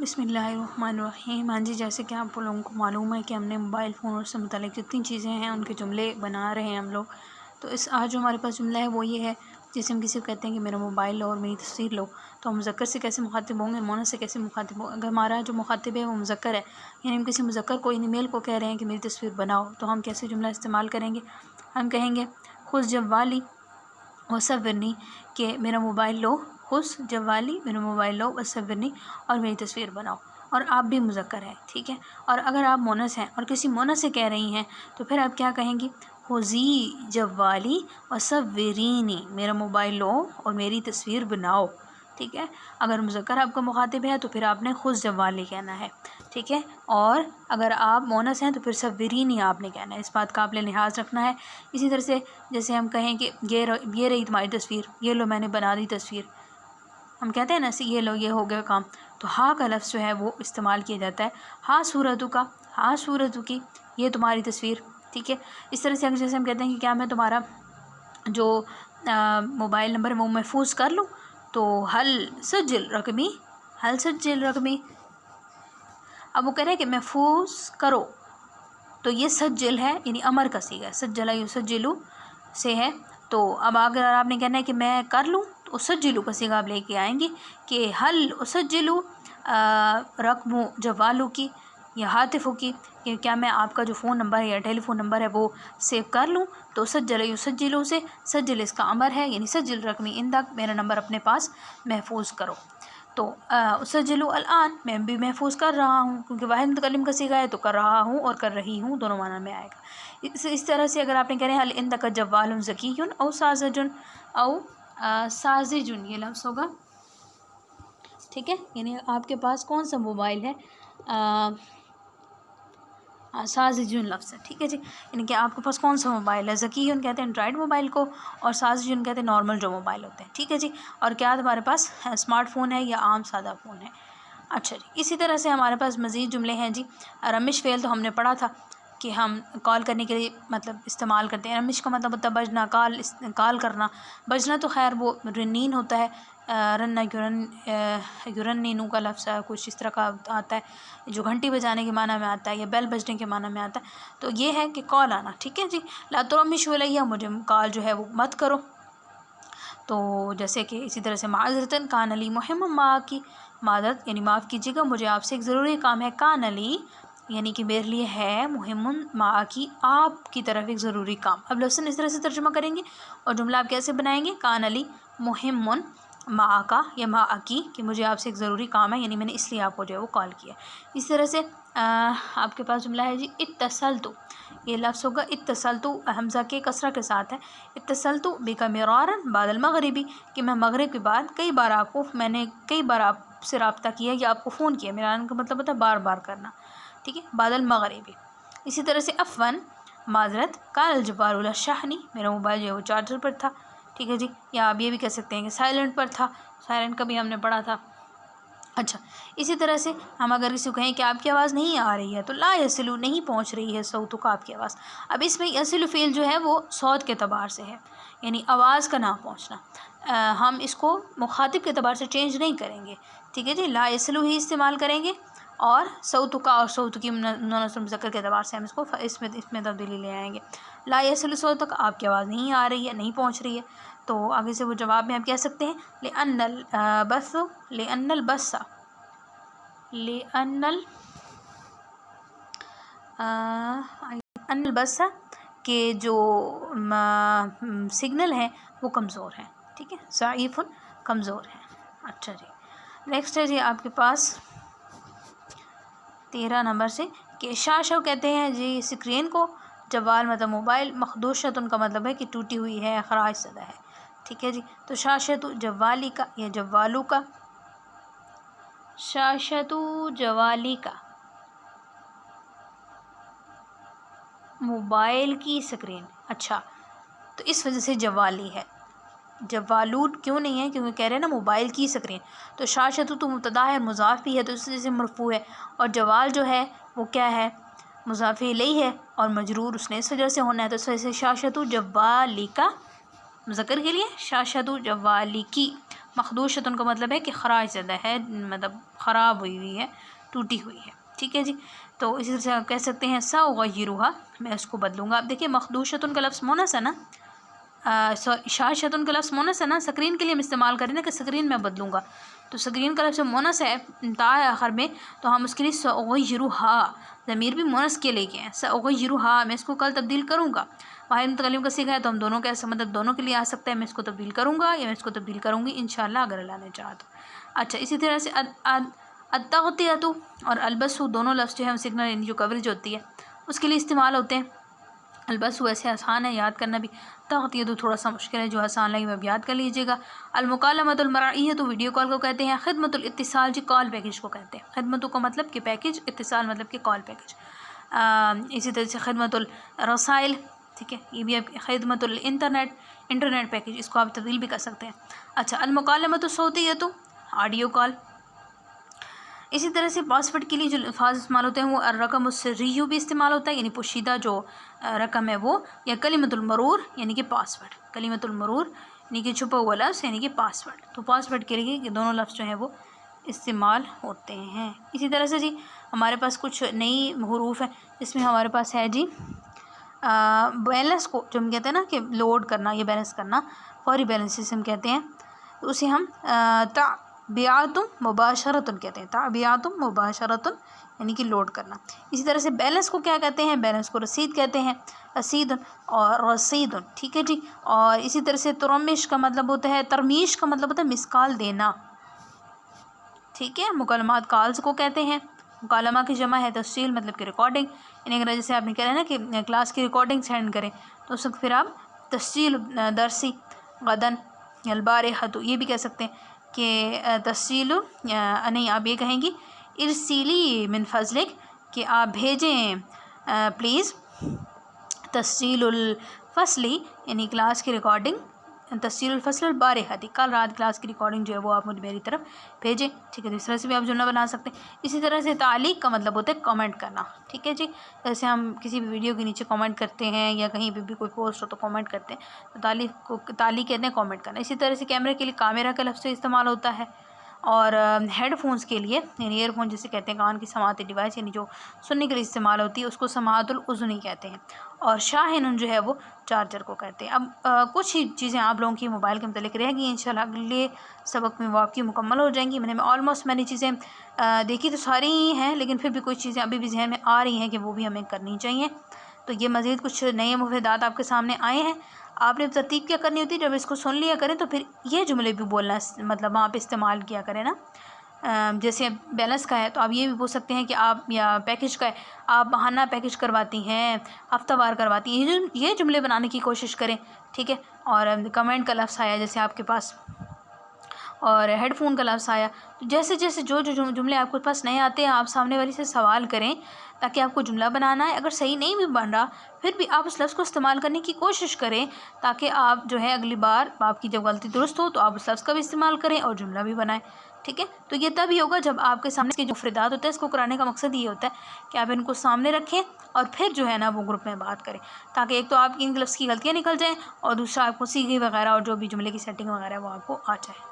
بسم اللہ الرحمن الرحیم۔ ہاں جی، جیسے کہ آپ لوگوں کو معلوم ہے کہ ہم نے موبائل فون اور اس سے متعلق جتنی چیزیں ہیں ان کے جملے بنا رہے ہیں ہم لوگ۔ تو آج جو ہمارے پاس جملہ ہے وہ یہ ہے، جیسے ہم کسی کو کہتے ہیں کہ میرا موبائل لو اور میری تصویر لو، تو ہم مذکر سے کیسے مخاطب ہوں گے، مؤنث سے کیسے مخاطب ہوں گے۔ اگر ہمارا جو مخاطب ہے وہ مذکر ہے، یعنی ہم کسی مذکر کو یعنی میل کو کہہ رہے ہیں کہ میری تصویر بناؤ، تو ہم کیسے جملہ استعمال کریں گے؟ ہم کہیں گے خذ جوالی وصورنی، کہ میرا موبائل لو، خذ جوالی میرا موبائل لو وصورنی، اور میری تصویر بناؤ، اور آپ بھی مذکر ہیں، ٹھیک ہے۔ اور اگر آپ مؤنث ہیں اور کسی مؤنث سے کہہ رہی ہیں تو پھر آپ کیا کہیں گی؟ خذی جوالی وصورینی، میرا موبائل لو اور میری تصویر بناؤ، ٹھیک ہے۔ اگر مذکر آپ کا مخاطب ہے تو پھر آپ نے خذ جوالی کہنا ہے، ٹھیک ہے۔ اور اگر آپ مؤنث ہیں تو پھر صورینی آپ نے کہنا ہے، اس بات کا آپ نے لحاظ رکھنا ہے۔ اسی طرح سے جیسے ہم کہیں کہ یہ رہی تمہاری تصویر، یہ لو میں نے بنا دی تصویر، ہم کہتے ہیں نا یہ لو یہ ہو گیا کام، تو ہاں کا لفظ جو ہے وہ استعمال کیا جاتا ہے، ہاں صورتوں کا، ہاں صورتوں کی، یہ تمہاری تصویر، ٹھیک ہے۔ اس طرح سے جیسے ہم کہتے ہیں کہ کیا میں تمہارا جو موبائل نمبر ہے وہ محفوظ کر لوں، تو حل سجل رقمی، حل سجل رقمی، اب وہ کہہ رہے ہیں کہ محفوظ کرو، تو یہ سجل ہے یعنی امر کا صیغہ ہے، سجلہ یسجلو سے ہے۔ تو اب اگر آپ نے کہنا ہے کہ میں کر لوں تو اسجلو کا صیغہ آپ لے کے آئیں گے کہ حل اسجلو رقم جوالو کی یا ہاتفو کی، کہ کیا میں آپ کا جو فون نمبر ہے یا ٹیلی فون نمبر ہے وہ سیو کر لوں، تو سجل یسجلو سے، سجل اس کا امر ہے یعنی سجل رقمی عندک، میرا نمبر اپنے پاس محفوظ کرو۔ تو اسجلو الآن، میں بھی محفوظ کر رہا ہوں، کیونکہ واحد متکلم کا صیغہ ہے تو کر رہا ہوں اور کر رہی ہوں دونوں معنی میں آئے گا۔ اس طرح سے اگر آپ نے کہہ رہے ہیں حل عندک جوال ذکی او ساذج او ساذج، یہ لفظ ہوگا، ٹھیک ہے، یعنی آپ کے پاس کون سا موبائل ہے، ساذج لفظ ہے، ٹھیک ہے جی، یعنی کہ آپ کے پاس کون سا موبائل ہے۔ ذکی کہتے ہیں اینڈرائڈ موبائل کو، اور ساذج کہتے ہیں نارمل جو موبائل ہوتے ہیں، ٹھیک ہے جی۔ اور کیا تمہارے پاس اسمارٹ فون ہے یا عام سادہ فون ہے؟ اچھا جی، اسی طرح سے ہمارے پاس مزید جملے ہیں جی۔ رمش فعل تو ہم نے پڑھا تھا کہ ہم کال کرنے کے لیے مطلب استعمال کرتے ہیں، رمش کا مطلب ہوتا ہے بجنا، کال کرنا، بجنا تو خیر وہ رنین ہوتا ہے، رنہ یرنینو کا لفظ ہے، کچھ اس طرح کا آتا ہے جو گھنٹی بجانے کے معنی میں آتا ہے یا بیل بجنے کے معنی میں آتا ہے، تو یہ ہے کہ کال آنا، ٹھیک ہے جی۔ لا ترمشوا الیہ، مجھے کال جو ہے وہ مت کرو، تو جیسے کہ اسی طرح سے معذرتاً کان لی مہم ما کی، معذرت یعنی معاف کیجیے گا مجھے آپ سے ایک ضروری کام ہے، کان لی یعنی کہ میرے لیے ہے، مہم ما کی آپ کی طرف ایک ضروری کام۔ اب لفظاً اس طرح سے ترجمہ کریں گے اور جملہ آپ کیسے بنائیں گے؟ کان لی مہم ما کا یا ما کی، کہ مجھے آپ سے ایک ضروری کام ہے، یعنی میں نے اس لیے آپ کو جو ہے وہ کال کیا۔ اس طرح سے آپ کے پاس جملہ ہے جی اتصلتو، یہ لفظ ہوگا اتصلتو، حمزہ کے کسرہ کے ساتھ ہے، اتصلتو بک مرارا بعد المغربی، کہ میں مغرب کے بعد میں نے کئی بار آپ سے رابطہ کیا یا آپ کو فون کیا، مرارا کا مطلب ہوتا ہے بار بار کرنا، ٹھیک ہے، بعد المغربی۔ اسی طرح سے عفواً معذرت، کان الجوال علی الشحن، میرا موبائل جو ہے وہ چارجر پر تھا، ٹھیک ہے جی، یا آپ یہ بھی کہہ سکتے ہیں کہ سائلنٹ پر تھا، سائلنٹ کا بھی ہم نے پڑھا تھا۔ اچھا، اسی طرح سے ہم اگر کسی کو کہیں کہ آپ کی آواز نہیں آ رہی ہے، تو لا یصلو، نہیں پہنچ رہی ہے، صوتو کا آپ کی آواز۔ اب اس میں یصلو فعل جو ہے وہ صوت کے اعتبار سے ہے، یعنی آواز کا نہ پہنچنا، ہم اس کو مخاطب کے اعتبار سے چینج نہیں کریں گے، ٹھیک ہے جی، لا یصلو ہی استعمال کریں گے، اور صوتو کا اور صوتو کی مؤنث مذکر کے اعتبار سے ہم اس میں تبدیلی لے آئیں گے۔ لا یصلو صوتک، آپ کی آواز نہیں آ رہی ہے، نہیں پہنچ رہی ہے، تو آگے سے وہ جواب میں آپ کہہ سکتے ہیں لأن البث، کہ جو سگنل ہیں وہ کمزور ہیں، ٹھیک ہے، ضعیف، کمزور ہیں۔ اچھا جی، نیکسٹ ہے جی آپ کے پاس 13 نمبر سے، کہ شاشہ کہتے ہیں جی اسکرین کو، جوال مطلب موبائل، مخدوشۃ کا مطلب ہے کہ ٹوٹی ہوئی ہے، خراش زدہ ہے، ٹھیک ہے جی۔ تو شاشۃ جوالی کا یا جوالو کا، شاشۃ جوالی کا موبائل کی اسکرین، اچھا، تو اس وجہ سے جوالی ہے، جوالود کیوں نہیں ہے؟ کیونکہ کہہ رہے ہیں نا موبائل کی اسکرین، تو شاشۃ تو مبتدا ہے، مضاف بھی ہے، تو اس وجہ سے مرفوع ہے، اور جوال جو ہے وہ کیا ہے؟ مضاف الیہ ہے، اور مجرور اس نے اس وجہ سے ہونا ہے، تو اس وجہ سے شاشۃ جوالی کا، مذکر کے لیے شاشۃ جوالی کی مخدوشتن کا مطلب ہے کہ خراش زدہ ہے، مطلب خراب ہوئی ہے، ٹوٹی ہوئی ہے، ٹھیک ہے جی۔ تو اسی طرح سے آپ کہہ سکتے ہیں سأغیرها، میں اس کو بدلوں گا۔ اب دیکھیے مخدوشتن کا لفظ مونس ہے نا، شاشتن کا لفظ مونس ہے نا، سکرین کے لیے ہم استعمال کریں نا کہ سکرین میں بدلوں گا، تو سکرین کا لفظ مونس ہے، تا ہے آخر میں، تو ہم اس کے لیے سأغیرها، ضمیر بھی مونس کے لے کے ہیں، سأغیرها، میں اس کو کل تبدیل کروں گا۔ واحد متکلم کا صیغہ ہے تو ہم دونوں کا مطلب دونوں کے لیے آ سکتا ہے، میں اس کو تبدیل کروں گا یا میں اس کو تبدیل کروں گی انشاءاللہ اگر اللہ نے چاہا تو۔ اچھا اسی طرح سے التغطیۃ اور البسو دونوں لفظ جو ہے سگنل جو کوریج ہوتی ہے اس کے لیے استعمال ہوتے ہیں۔ البسو ایسے آسان ہے یاد کرنا بھی، تغطیۃ تھوڑا سا مشکل ہے، جو آسان لگے وہ اب یاد کر لیجیے گا۔ المکالمۃ المرئیۃ ویڈیو کال کو کہتے ہیں۔ خدمت الاتصال جی کال پیکج کو کہتے ہیں، خدمتوں کا مطلب کہ پیکج، اتصال مطلب کہ کال پیکج۔ اسی طرح سے خدمت الرسائل، ٹھیک ہے، یہ بھی آپ خدمت انٹرنیٹ پیکج، اس کو آپ تبدیل بھی کر سکتے ہیں۔ اچھا المکالمۃ الصوتیۃ آڈیو کال۔ اسی طرح سے پاسورڈ کے لیے جو الفاظ استعمال ہوتے ہیں وہ الرقم السری بھی استعمال ہوتا ہے، یعنی پوشیدہ جو رقم ہے وہ، یا کلمۃ المرور یعنی کہ پاسورڈ، کلمۃ المرور یعنی کہ چھپا ہوا لفظ یعنی کہ پاسورڈ۔ تو پاسورڈ کے لیے یہ دونوں لفظ جو ہیں وہ استعمال ہوتے ہیں۔ اسی طرح سے جی ہمارے پاس کچھ نئی حروف ہیں جس میں ہمارے پاس ہے جی بیلنس کو جو ہم کہتے ہیں نا کہ لوڈ کرنا یا بیلنس کرنا، فوری بیلنس جسے ہم کہتے ہیں، تو اسے ہم تعبیات مباشرۃ کہتے ہیں، تعبیات مباشرۃ یعنی کہ لوڈ کرنا۔ اسی طرح سے بیلنس کو کیا کہتے ہیں؟ بیلنس کو رسید کہتے ہیں، رسید اور رسید، ٹھیک ہے جی۔ اور اسی طرح سے ترمش کا مطلب ہوتا ہے، ترمیش کا مطلب ہوتا ہے مس کال دینا، ٹھیک ہے۔ مکالمات کالز کو کہتے ہیں، مکالمہ کی جمع ہے تفصیل مطلب کہ ریکارڈنگ، یعنی اگر جیسے آپ نے کہا ہے نا کہ کلاس کی ریکارڈنگ سینڈ کریں تو اس وقت پھر آپ تفصیل درسی غدن البارحہ، تو یہ بھی کہہ سکتے ہیں کہ تفصیل نہیں، آپ یہ کہیں گی ارسیلی من فضلک، کہ آپ بھیجیں پلیز تفصیل الفصلی یعنی کلاس کی ریکارڈنگ، تفصیل الفصل البارحہ، کل رات کلاس کی ریکارڈنگ جو ہے وہ آپ مجھے میری طرف بھیجیں، ٹھیک ہے۔ اس طرح سے بھی آپ جملہ بنا سکتے ہیں۔ اسی طرح سے تعلیق کا مطلب ہوتا ہے کامنٹ کرنا، ٹھیک ہے جی۔ جیسے ہم کسی بھی ویڈیو کے نیچے کامنٹ کرتے ہیں یا کہیں پہ بھی کوئی پوسٹ ہو تو کامنٹ کرتے ہیں، تو تعلیق کہتے ہیں کامنٹ کرنا۔ اسی طرح سے کیمرے کے لیے کیمرہ کا لفظ استعمال ہوتا ہے، اور ہیڈ فونس کے لیے یعنی ایئر فون جسے کہتے ہیں کان کی سماعتی ڈیوائس، یعنی جو سننے کے لیے استعمال ہوتی ہے اس کو سماعت الاذنی کہتے ہیں، اور شاحن جو ہے وہ چارجر کو کہتے ہیں۔ اب کچھ ہی چیزیں آپ لوگوں کی موبائل کے متعلق رہ گئی، انشاءاللہ اگلے سبق میں وہ آپ کی مکمل ہو جائیں گی۔ میں نے آلموسٹ میں نے چیزیں دیکھی تو ساری ہی ہیں، لیکن پھر بھی کچھ چیزیں ابھی بھی ذہن میں آ رہی ہیں کہ وہ بھی ہمیں کرنی چاہیے۔ تو یہ مزید کچھ نئے مفردات آپ کے سامنے آئے ہیں، آپ نے ترتیب کیا کرنی ہوتی ہے، جب اس کو سن لیا کریں تو پھر یہ جملے بھی بولنا مطلب وہاں پہ استعمال کیا کریں نا۔ جیسے بیلنس کا ہے تو آپ یہ بھی بول سکتے ہیں کہ آپ، یا پیکج کا ہے آپ ماہانہ پیکج کرواتی ہیں، ہفتہ وار کرواتی ہیں، یہ جملے بنانے کی کوشش کریں، ٹھیک ہے۔ اور کمنٹ کا لفظ آیا جیسے آپ کے پاس، اور ہیڈ فون کا لفظ آیا، تو جیسے جیسے جو جملے آپ کے پاس نئے آتے ہیں آپ سامنے والی سے سوال کریں تاکہ آپ کو جملہ بنانا ہے، اگر صحیح نہیں بھی بن رہا پھر بھی آپ اس لفظ کو استعمال کرنے کی کوشش کریں تاکہ آپ جو ہے اگلی بار آپ کی جب غلطی درست ہو تو آپ اس لفظ کا بھی استعمال کریں اور جملہ بھی بنائیں، ٹھیک ہے۔ تو یہ تب ہی ہوگا جب آپ کے سامنے کے جو مفردات ہوتے ہیں، اس کو کرانے کا مقصد یہ ہوتا ہے کہ آپ ان کو سامنے رکھیں اور پھر جو ہے نا وہ گروپ میں بات کریں، تاکہ ایک تو آپ کی ان لفظ کی غلطیاں نکل جائیں اور دوسرا آپ کو صیغے وغیرہ اور جو بھی جملے کی سیٹنگ وغیرہ وہ آپ کو آ جائے۔